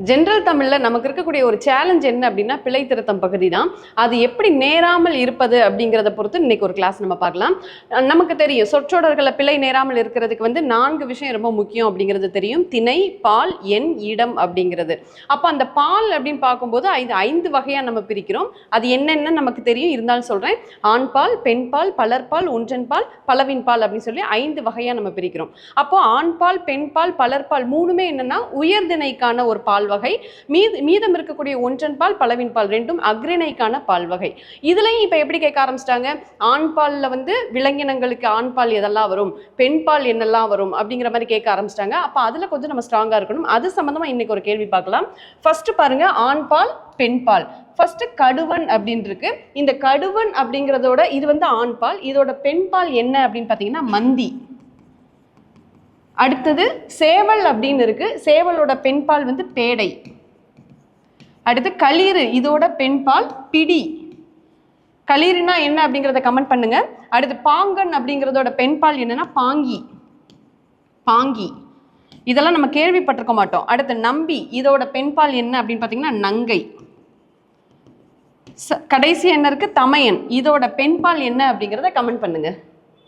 General தமிழில் நமக்கு இருக்கக்கூடிய ஒரு சேலஞ்ச் என்ன அப்படின்னா பிழை திருத்தம் பகுதி தான். அது எப்படி நேராமல் இருப்பது அப்படிங்கிறத பொறுத்து இன்னைக்கு ஒரு கிளாஸ் நம்ம பார்க்கலாம். நமக்கு தெரியும் சொற்றொடர்களில் பிழை நேராமல் இருக்கிறதுக்கு 4 விஷயம் ரொம்ப முக்கியம் அப்படிங்கிறது தெரியும். திணை, பால், எண், இடம் அப்படிங்கிறது. அப்போ அந்த பால் அப்படின்னு பார்க்கும்போது 5 வகையாக நம்ம பிரிக்கிறோம். அது என்னென்ன நமக்கு தெரியும், இருந்தாலும் சொல்கிறேன். ஆண் பால், பெண் பால், பலர்பால், ஒன்றன் பால், பலவின் பால் அப்படின்னு சொல்லி 5 வகையாக நம்ம பிரிக்கிறோம். அப்போ ஆண் பால், பெண் பால், பலர்பால் மூணுமே என்னன்னா உயர்திணைக்கான ஒரு பால் வகை. மீதம் இருக்கக்கூடிய ஒன்றன் பால், பலவின் பால் ரெண்டும் அக்ரிணைக்கான பால் வகை. இதுலயும் இப்ப எப்படி கேட்க ஆரம்பிச்சிட்டாங்க, ஆண் பால்ல விலங்கினங்களுக்கு ஆண் பால் எதெல்லாம் வரும், பெண் பால் என்னெல்லாம் வரும் அப்படிங்கிற மாதிரி கேட்க ஆரம்பிச்சிட்டாங்க. அப்ப அதுல கொஞ்சம் நம்ம ஸ்ட்ராங்கா இருக்கணும். அது சம்பந்தமா இன்னைக்கு ஒரு கேள்வி பார்க்கலாம். ஃபர்ஸ்ட் பாருங்க, ஆண் பால், பெண் பால். ஃபர்ஸ்ட் கடுவன் அப்படின்னு இருக்கு. இந்த கடுவன் அப்படிங்கிறதோட இது ஆண் பால், இதோட பெண் பால் என்ன அப்படின்னு பாத்தீங்கன்னா மந்தி. அடுத்தது சேவல் அப்படின்னு இருக்கு. சேவலோட பெண் பால் பேடை. அடுத்து களிறு, இதோட பெண் பால் பிடி. களிறுனா என்ன அப்படிங்கிறத கமெண்ட் பண்ணுங்க. அடுத்து பாங்கன் அப்படிங்கிறதோட பெண் பால் என்னன்னா பாங்கி. பாங்கி இதெல்லாம் நம்ம கேள்விப்பட்டிருக்க மாட்டோம். அடுத்து நம்பி, இதோட பெண் பால் என்ன அப்படின்னு பார்த்தீங்கன்னா நங்கை. கடைசி என்ன இருக்கு, தமையன், இதோட பெண் பால் என்ன அப்படிங்கிறத கமெண்ட் பண்ணுங்க.